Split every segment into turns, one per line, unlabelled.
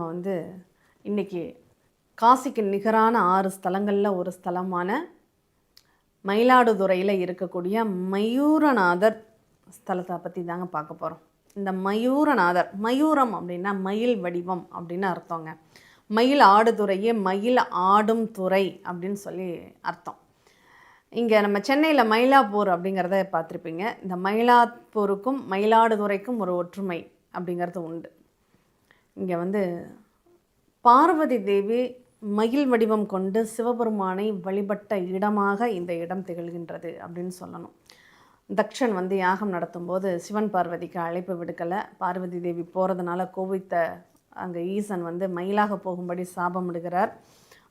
நம்ம இன்னைக்கு காசிக்கு நிகரான 6 ஸ்தலங்களில் ஒரு ஸ்தலமான மயிலாடுதுறையில் இருக்கக்கூடிய மயூரநாதர் ஸ்தலத்தை பற்றி தாங்க பார்க்க போகிறோம். இந்த மயூரநாதர், மயூரம் அப்படின்னா மயில் வடிவம் அப்படின்னு அர்த்தங்க. மயில் ஆடுதுறையே மயில் ஆடும் துறை அப்படின்னு சொல்லி அர்த்தம். இங்கே நம்ம சென்னையில் மயிலாப்பூர் அப்படிங்கிறத பார்த்துருப்பீங்க. இந்த மயிலாப்பூருக்கும் மயிலாடுதுறைக்கும் ஒரு ஒற்றுமை அப்படிங்கிறது உண்டு. இங்கே பார்வதி தேவி மயில் வடிவம் கொண்டு சிவபெருமானை வழிபட்ட இடமாக இந்த இடம் திகழ்கின்றது அப்படின்னு சொல்லணும். தக்ஷன் யாகம் நடத்தும்போது சிவன் பார்வதிக்கு அழைப்பு விடுக்கலை. பார்வதி தேவி போகிறதுனால கோபித்த அங்கே ஈசன் மயிலாக போகும்படி சாபம் விடுகிறார்.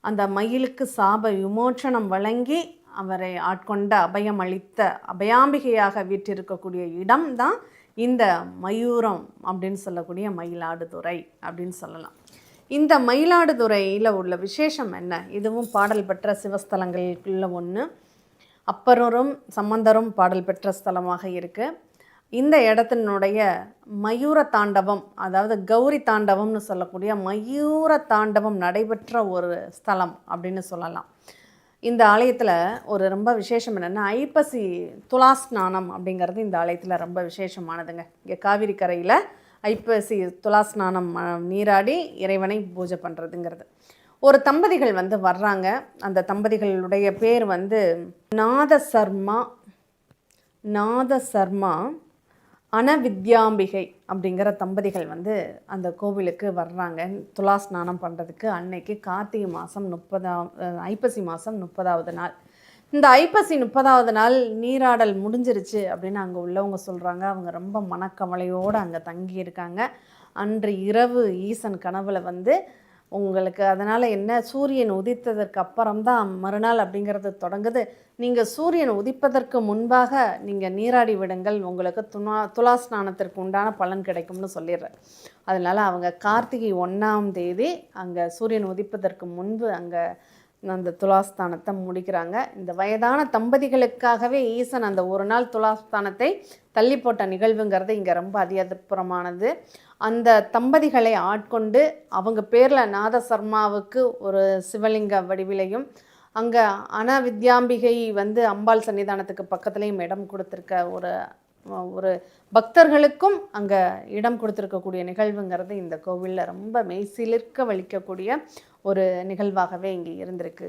அந்த மயிலுக்கு சாப விமோச்சனம் வழங்கி அவரை ஆட்கொண்ட அபயம் அளித்த அபயாம்பிகையாக வீற்றிருக்கக்கூடிய இடம் தான் இந்த மயூரம் அப்படின்னு சொல்லக்கூடிய மயிலாடுதுறை அப்படின்னு சொல்லலாம். இந்த மயிலாடுதுறையில் உள்ள விசேஷம் என்ன? இதுவும் பாடல் பெற்ற சிவஸ்தலங்களுக்குள்ள ஒன்று. அப்பரும் சம்பந்தரும் பாடல் பெற்ற ஸ்தலமாக இருக்குது. இந்த இடத்தினுடைய மயூர தாண்டவம், அதாவது கௌரி தாண்டவம்னு சொல்லக்கூடிய மயூர தாண்டவம் நடைபெற்ற ஒரு ஸ்தலம் அப்படின்னு சொல்லலாம். இந்த ஆலயத்தில் ஒரு ரொம்ப விசேஷம் என்னென்னா, ஐப்பசி துலாஸ்நானம் அப்படிங்கிறது இந்த ஆலயத்தில் ரொம்ப விசேஷமானதுங்க. இங்கே காவிரி கரையில் ஐப்பசி துலாஸ்நானம் நீராடி இறைவனை பூஜை பண்ணுறதுங்கிறது. ஒரு தம்பதிகள் வர்றாங்க. அந்த தம்பதிகளுடைய பேர் நாதசர்மா அனவித்யாம்பிகை அப்படிங்கிற தம்பதிகள் அந்த கோவிலுக்கு வர்றாங்க துலாஸ்நானம் பண்ணுறதுக்கு. அன்னைக்கு கார்த்திகை மாதம் ஐப்பசி மாதம் 30வது நாள். இந்த ஐப்பசி 30வது நாள் நீராடல் முடிஞ்சிருச்சு அப்படின்னு அங்கே உள்ளவங்க சொல்கிறாங்க. அவங்க ரொம்ப மனக்கவலையோடு அங்கே தங்கியிருக்காங்க. அன்று இரவு ஈசன் கனவுல உங்களுக்கு அதனால் என்ன, சூரியன் உதித்ததற்கு அப்புறம்தான் மறுநாள் அப்படிங்கிறது தொடங்குது. நீங்கள் சூரியன் உதிப்பதற்கு முன்பாக நீங்கள் நீராடி விடுங்கள், உங்களுக்கு துலாஸ்நானத்திற்கு உண்டான பலன் கிடைக்கும்னு சொல்லிடுறேன். அதனால் அவங்க கார்த்திகை 1ஆம் தேதி அங்கே சூரியன் உதிப்பதற்கு முன்பு அங்கே அந்த துலாஸ்தானத்தை முடிக்கிறாங்க. இந்த வயதான தம்பதிகளுக்காகவே ஈசன் அந்த ஒரு நாள் துலாஸ்தானத்தை தள்ளி போட்ட நிகழ்வுங்கிறது இங்கே ரொம்ப அதிகப்புறமானது. அந்த தம்பதிகளை ஆட்கொண்டு அவங்க பேரில் நாதசர்மாவுக்கு ஒரு சிவலிங்க வடிவிலையும், அங்கே அனவித்யாம்பிகை அம்பாள் சன்னிதானத்துக்கு பக்கத்துலேயும் இடம் கொடுத்துருக்க ஒரு பக்தர்களுக்கும் அங்கே இடம் கொடுத்துருக்கக்கூடிய நிகழ்வுங்கிறது இந்த கோவிலில் ரொம்ப மெய்சிலிர்க்க வலிக்கக்கூடிய ஒரு நிகழ்வாகவே இங்கே இருந்திருக்கு.